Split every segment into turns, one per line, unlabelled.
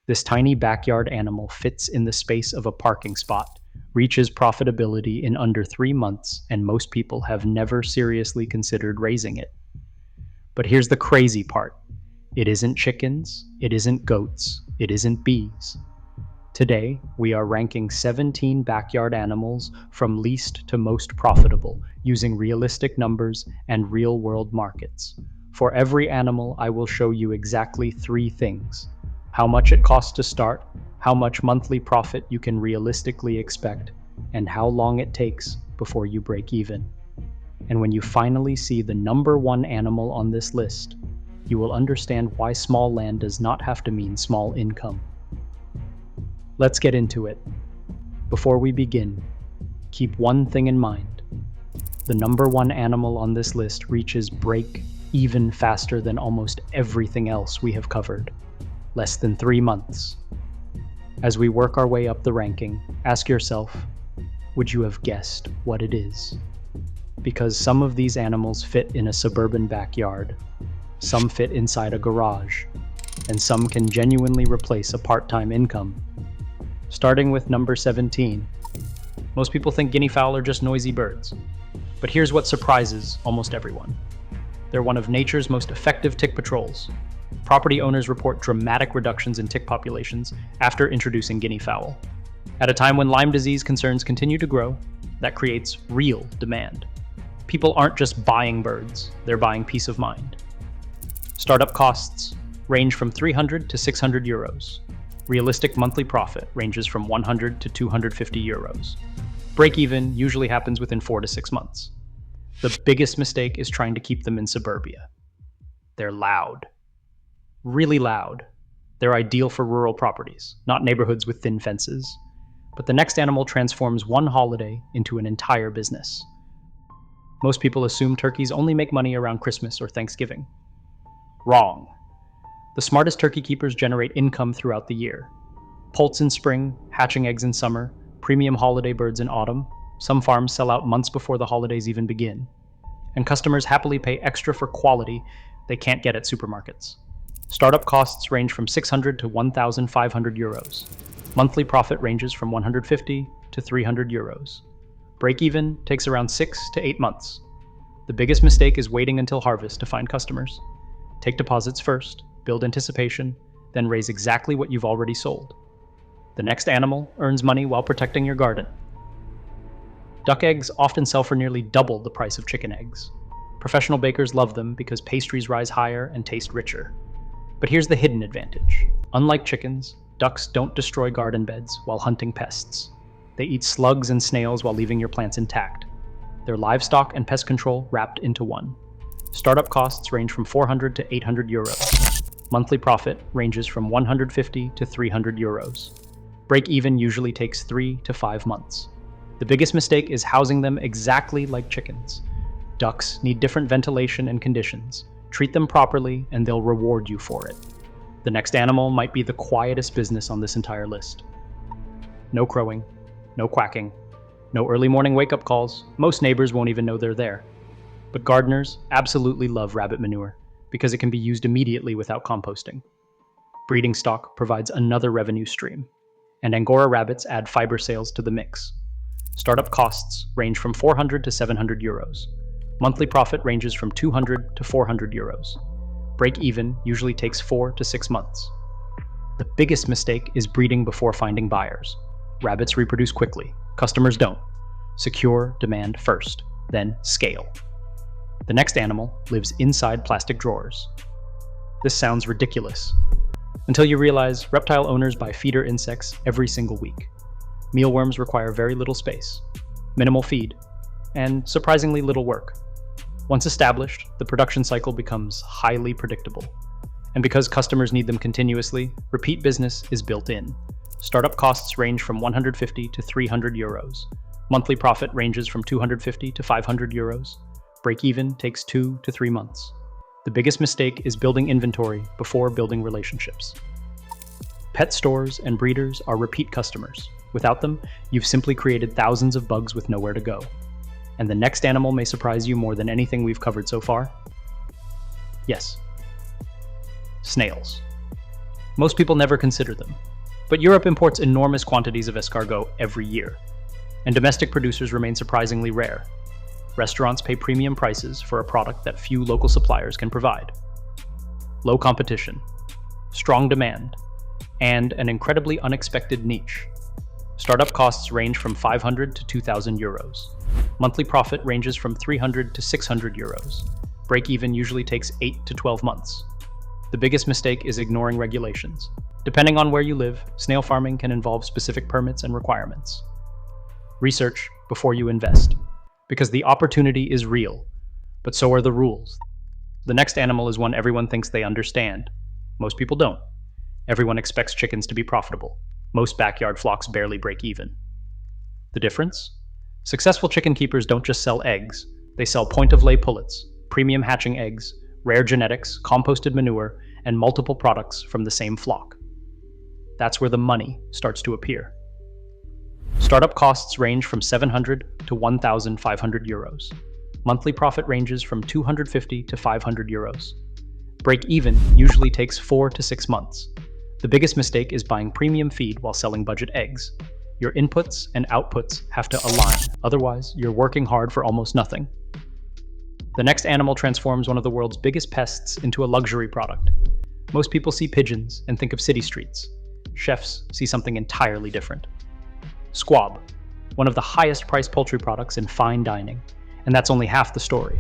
This tiny backyard animal fits in the space of a parking spot, reaches profitability in under 3 months, and most people have never seriously considered raising it. But here's the crazy part. It isn't chickens, it isn't goats, it isn't bees. Today, we are ranking 17 backyard animals from least to most profitable, using realistic numbers and real-world markets. For every animal, I will show you exactly 3 things: how much it costs to start, how much monthly profit you can realistically expect, and how long it takes before you break even. And when you finally see the number 1 animal on this list, you will understand why small land does not have to mean small income. Let's get into it. Before we begin, keep one thing in mind. The number 1 animal on this list reaches break even faster than almost everything else we have covered. Less than 3 months. As we work our way up the ranking, ask yourself, would you have guessed what it is? Because some of these animals fit in a suburban backyard, some fit inside a garage, and some can genuinely replace a part-time income. Starting with number 17. Most people think guinea fowl are just noisy birds. But here's what surprises almost everyone. They're one of nature's most effective tick patrols. Property owners report dramatic reductions in tick populations after introducing guinea fowl. At a time when Lyme disease concerns continue to grow, that creates real demand. People aren't just buying birds, they're buying peace of mind. Startup costs range from 300 to 600 euros. Realistic monthly profit ranges from 100 to 250 euros. Break-even usually happens within 4 to 6 months. The biggest mistake is trying to keep them in suburbia. They're loud. Really loud. They're ideal for rural properties, not neighborhoods with thin fences. But the next animal transforms one holiday into an entire business. Most people assume turkeys only make money around Christmas or Thanksgiving. Wrong. The smartest turkey keepers generate income throughout the year. Poults in spring, hatching eggs in summer, premium holiday birds in autumn. Some farms sell out months before the holidays even begin. And customers happily pay extra for quality they can't get at supermarkets. Startup costs range from 600 to 1,500 euros. Monthly profit ranges from 150 to 300 euros. Break-even takes around 6 to 8 months. The biggest mistake is waiting until harvest to find customers. Take deposits first, build anticipation, then raise exactly what you've already sold. The next animal earns money while protecting your garden. Duck eggs often sell for nearly double the price of chicken eggs. Professional bakers love them because pastries rise higher and taste richer. But here's the hidden advantage. Unlike chickens, ducks don't destroy garden beds while hunting pests. They eat slugs and snails while leaving your plants intact. They're livestock and pest control wrapped into one. Startup costs range from 400 to 800 euros. Monthly profit ranges from 150 to 300 euros. Break-even usually takes 3 to 5 months. The biggest mistake is housing them exactly like chickens. Ducks need different ventilation and conditions. Treat them properly and they'll reward you for it. The next animal might be the quietest business on this entire list. No crowing, no quacking, no early morning wake-up calls. Most neighbors won't even know they're there. But gardeners absolutely love rabbit manure because it can be used immediately without composting. Breeding stock provides another revenue stream, and Angora rabbits add fiber sales to the mix. Startup costs range from 400 to 700 euros. Monthly profit ranges from 200 to 400 euros. Break-even usually takes 4 to 6 months. The biggest mistake is breeding before finding buyers. Rabbits reproduce quickly. Customers don't. Secure demand first, then scale. The next animal lives inside plastic drawers. This sounds ridiculous, until you realize reptile owners buy feeder insects every single week. Mealworms require very little space, minimal feed, and surprisingly little work. Once established, the production cycle becomes highly predictable. And because customers need them continuously, repeat business is built in. Startup costs range from 150 to 300 euros. Monthly profit ranges from 250 to 500 euros. Break-even takes 2 to 3 months. The biggest mistake is building inventory before building relationships. Pet stores and breeders are repeat customers. Without them, you've simply created thousands of bugs with nowhere to go. And the next animal may surprise you more than anything we've covered so far. Yes. Snails. Most people never consider them. But Europe imports enormous quantities of escargot every year, and domestic producers remain surprisingly rare. Restaurants pay premium prices for a product that few local suppliers can provide. Low competition, strong demand, and an incredibly unexpected niche. Startup costs range from 500 to 2,000 euros. Monthly profit ranges from 300 to 600 euros. Break-even usually takes 8 to 12 months. The biggest mistake is ignoring regulations. Depending on where you live, snail farming can involve specific permits and requirements. Research before you invest, because the opportunity is real, but so are the rules. The next animal is one everyone thinks they understand. Most people don't. Everyone expects chickens to be profitable. Most backyard flocks barely break even. The difference? Successful chicken keepers don't just sell eggs, they sell point-of-lay pullets, premium hatching eggs, rare genetics, composted manure, and multiple products from the same flock. That's where the money starts to appear. Startup costs range from 700 to 1,500 euros. Monthly profit ranges from 250 to 500 euros. Break-even usually takes 4 to 6 months. The biggest mistake is buying premium feed while selling budget eggs. Your inputs and outputs have to align, otherwise you're working hard for almost nothing. The next animal transforms one of the world's biggest pests into a luxury product. Most people see pigeons and think of city streets. Chefs see something entirely different. Squab, one of the highest priced poultry products in fine dining, and that's only half the story.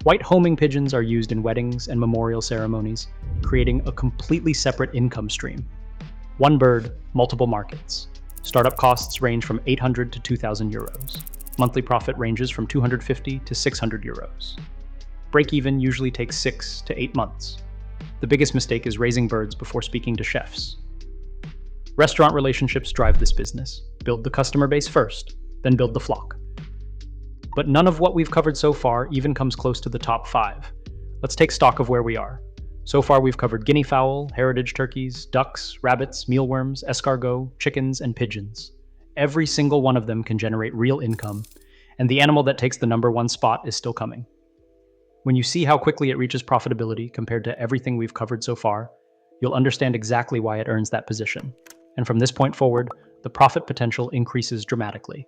White homing pigeons are used in weddings and memorial ceremonies, creating a completely separate income stream. One bird, multiple markets. Startup costs range from 800 to 2,000 euros. Monthly profit ranges from 250 to 600 euros. Break-even usually takes 6 to 8 months. The biggest mistake is raising birds before speaking to chefs. Restaurant relationships drive this business. Build the customer base first, then build the flock. But none of what we've covered so far even comes close to the top 5. Let's take stock of where we are. So far we've covered guinea fowl, heritage turkeys, ducks, rabbits, mealworms, escargot, chickens, and pigeons. Every single one of them can generate real income, and the animal that takes the #1 spot is still coming. When you see how quickly it reaches profitability compared to everything we've covered so far, you'll understand exactly why it earns that position. And from this point forward, the profit potential increases dramatically,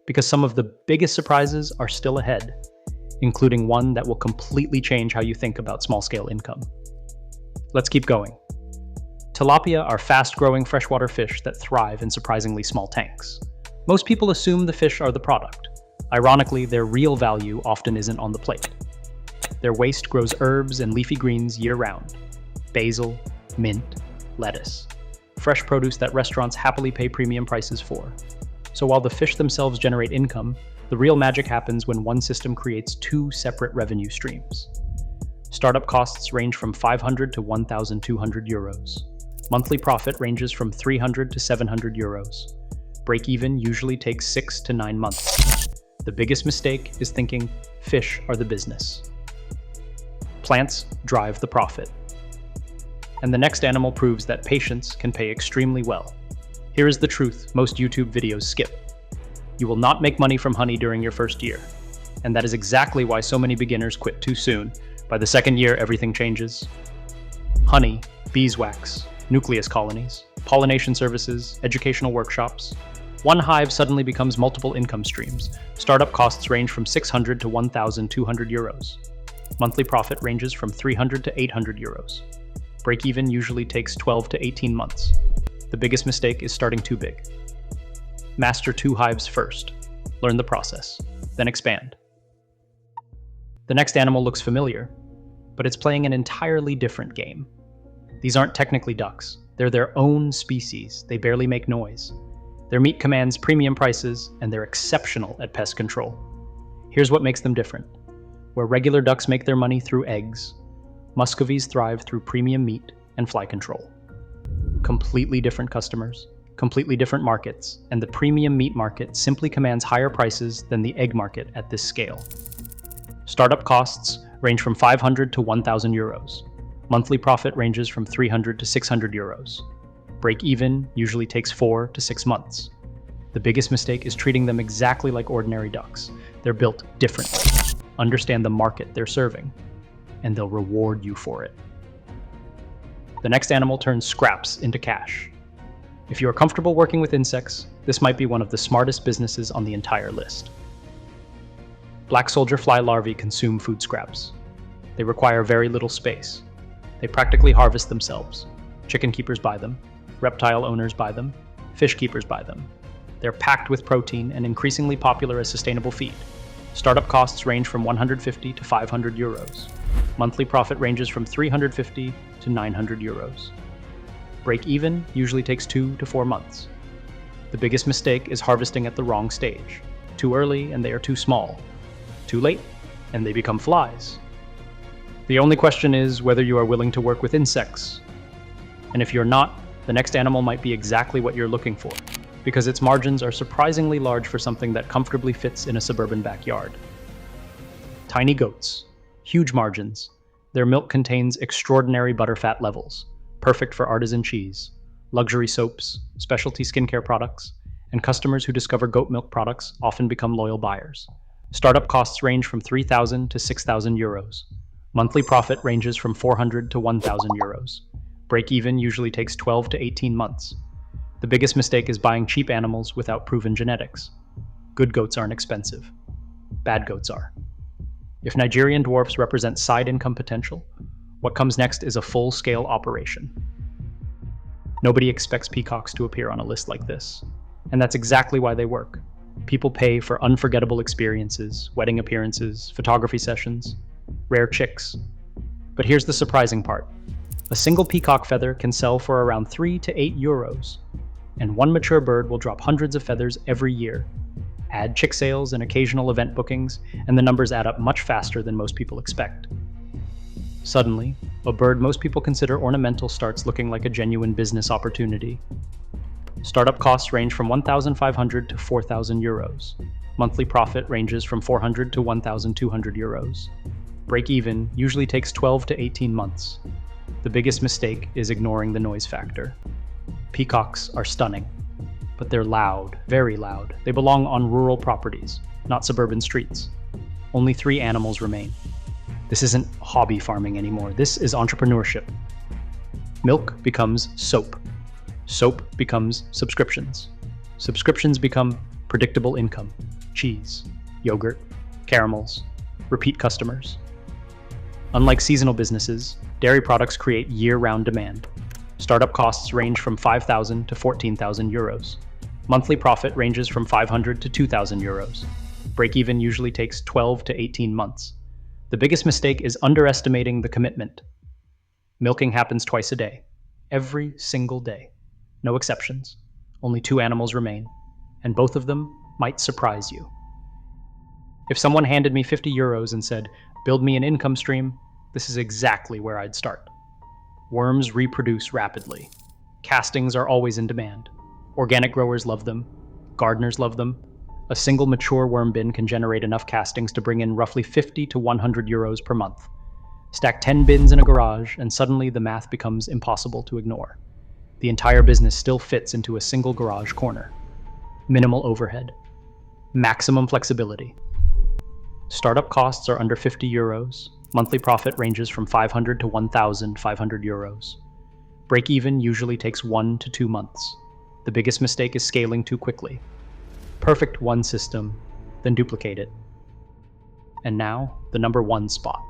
because some of the biggest surprises are still ahead, including one that will completely change how you think about small-scale income. Let's keep going. Tilapia are fast-growing freshwater fish that thrive in surprisingly small tanks. Most people assume the fish are the product. Ironically, their real value often isn't on the plate. Their waste grows herbs and leafy greens year-round. Basil, mint, lettuce. Fresh produce that restaurants happily pay premium prices for. So while the fish themselves generate income, the real magic happens when one system creates 2 separate revenue streams. Startup costs range from 500 to 1,200 euros. Monthly profit ranges from 300 to 700 euros. Break-even usually takes 6 to 9 months. The biggest mistake is thinking fish are the business. Plants drive the profit. And the next animal proves that patience can pay extremely well. Here is the truth most YouTube videos skip. You will not make money from honey during your first year. And that is exactly why so many beginners quit too soon. By the second year, everything changes. Honey, beeswax, nucleus colonies, pollination services, educational workshops. One hive suddenly becomes multiple income streams. Startup costs range from 600 to 1,200 euros. Monthly profit ranges from 300 to 800 euros. Break-even usually takes 12 to 18 months. The biggest mistake is starting too big. Master 2 hives first. Learn the process, then expand. The next animal looks familiar, but it's playing an entirely different game. These aren't technically ducks. They're their own species. They barely make noise. Their meat commands premium prices, and they're exceptional at pest control. Here's what makes them different. Where regular ducks make their money through eggs, Muscovies thrive through premium meat and fly control. Completely different customers, completely different markets, and the premium meat market simply commands higher prices than the egg market at this scale. Startup costs range from 500 to 1,000 euros. Monthly profit ranges from 300 to 600 euros. Break-even usually takes 4 to 6 months. The biggest mistake is treating them exactly like ordinary ducks. They're built differently. Understand the market they're serving, and they'll reward you for it. The next animal turns scraps into cash. If you are comfortable working with insects, this might be one of the smartest businesses on the entire list. Black soldier fly larvae consume food scraps. They require very little space. They practically harvest themselves. Chicken keepers buy them. Reptile owners buy them. Fish keepers buy them. They're packed with protein and increasingly popular as sustainable feed. Startup costs range from 150 to 500 euros. Monthly profit ranges from 350 to 900 euros. Break even usually takes 2 to 4 months. The biggest mistake is harvesting at the wrong stage. Too early and they are too small. Too late and they become flies. The only question is whether you are willing to work with insects. And if you're not, the next animal might be exactly what you're looking for, because its margins are surprisingly large for something that comfortably fits in a suburban backyard. Tiny goats, huge margins. Their milk contains extraordinary butterfat levels, perfect for artisan cheese, luxury soaps, specialty skincare products, and customers who discover goat milk products often become loyal buyers. Startup costs range from 3,000 to 6,000 euros. Monthly profit ranges from 400 to 1,000 euros. Break-even usually takes 12 to 18 months. The biggest mistake is buying cheap animals without proven genetics. Good goats aren't expensive. Bad goats are. If Nigerian dwarfs represent side income potential, what comes next is a full-scale operation. Nobody expects peacocks to appear on a list like this, and that's exactly why they work. People pay for unforgettable experiences, wedding appearances, photography sessions, rare chicks. But here's the surprising part. A single peacock feather can sell for around 3 to 8 euros, and one mature bird will drop hundreds of feathers every year. Add chick sales and occasional event bookings, and the numbers add up much faster than most people expect. Suddenly, a bird most people consider ornamental starts looking like a genuine business opportunity. Startup costs range from 1,500 to 4,000 euros. Monthly profit ranges from 400 to 1,200 euros. Break-even usually takes 12 to 18 months. The biggest mistake is ignoring the noise factor. Peacocks are stunning, but they're loud, very loud. They belong on rural properties, not suburban streets. Only 3 animals remain. This isn't hobby farming anymore. This is entrepreneurship. Milk becomes soap. Soap becomes subscriptions. Subscriptions become predictable income. Cheese, yogurt, caramels, repeat customers. Unlike seasonal businesses, dairy products create year-round demand. Startup costs range from 5,000 to 14,000 euros. Monthly profit ranges from 500 to 2,000 euros. Break-even usually takes 12 to 18 months. The biggest mistake is underestimating the commitment. Milking happens twice a day, every single day. No exceptions. Only 2 animals remain, and both of them might surprise you. If someone handed me 50 euros and said, "Build me an income stream," this is exactly where I'd start. Worms reproduce rapidly. Castings are always in demand. Organic growers love them. Gardeners love them. A single mature worm bin can generate enough castings to bring in roughly 50 to 100 euros per month. Stack 10 bins in a garage, and suddenly the math becomes impossible to ignore. The entire business still fits into a single garage corner. Minimal overhead. Maximum flexibility. Startup costs are under 50 euros. Monthly profit ranges from 500 to 1,500 euros. Break-even usually takes 1 to 2 months. The biggest mistake is scaling too quickly. Perfect one system, then duplicate it. And now, the number 1 spot.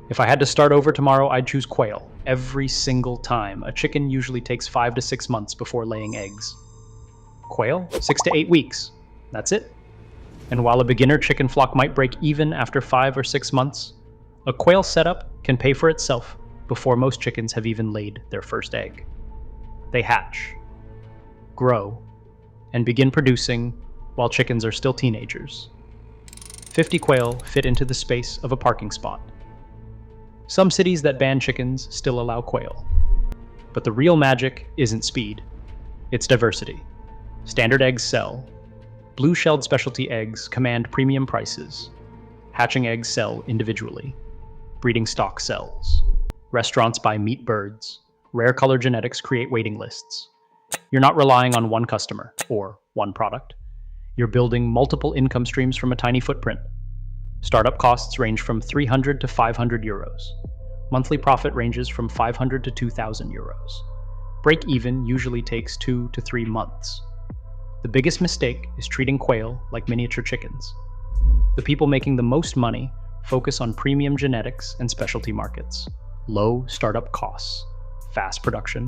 If I had to start over tomorrow, I'd choose quail. Every single time. A chicken usually takes 5 to 6 months before laying eggs. Quail? 6 to 8 weeks. That's it. And while a beginner chicken flock might break even after 5 or 6 months, a quail setup can pay for itself before most chickens have even laid their first egg. They hatch, grow, and begin producing while chickens are still teenagers. 50 quail fit into the space of a parking spot. Some cities that ban chickens still allow quail. But the real magic isn't speed, it's diversity. Standard eggs sell. Blue-shelled specialty eggs command premium prices. Hatching eggs sell individually. Breeding stock sells. Restaurants buy meat birds. Rare color genetics create waiting lists. You're not relying on one customer or one product. You're building multiple income streams from a tiny footprint. Startup costs range from 300 to 500 euros. Monthly profit ranges from 500 to 2,000 euros. Break even usually takes 2 to 3 months. The biggest mistake is treating quail like miniature chickens. The people making the most money focus on premium genetics and specialty markets, low startup costs, fast production,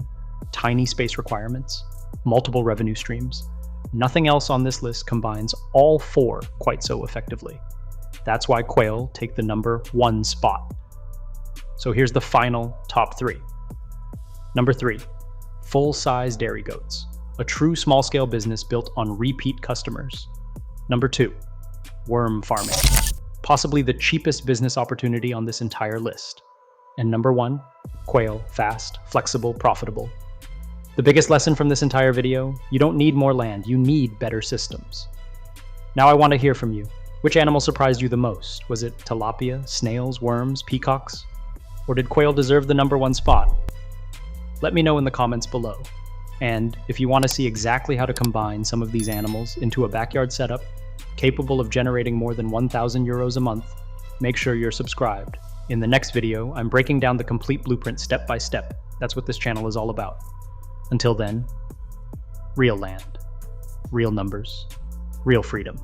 tiny space requirements, multiple revenue streams. Nothing else on this list combines all four quite so effectively. That's why quail take the number 1 spot. So here's the final top 3. Number 3, full-size dairy goats, a true small-scale business built on repeat customers. Number 2, worm farming, possibly the cheapest business opportunity on this entire list. And number 1, quail, fast, flexible, profitable. The biggest lesson from this entire video, you don't need more land, you need better systems. Now I want to hear from you. Which animal surprised you the most? Was it tilapia, snails, worms, peacocks? Or did quail deserve the number 1 spot? Let me know in the comments below. And if you want to see exactly how to combine some of these animals into a backyard setup capable of generating more than 1,000 euros a month, make sure you're subscribed. In the next video, I'm breaking down the complete blueprint step by step. That's what this channel is all about. Until then, real land, real numbers, real freedom.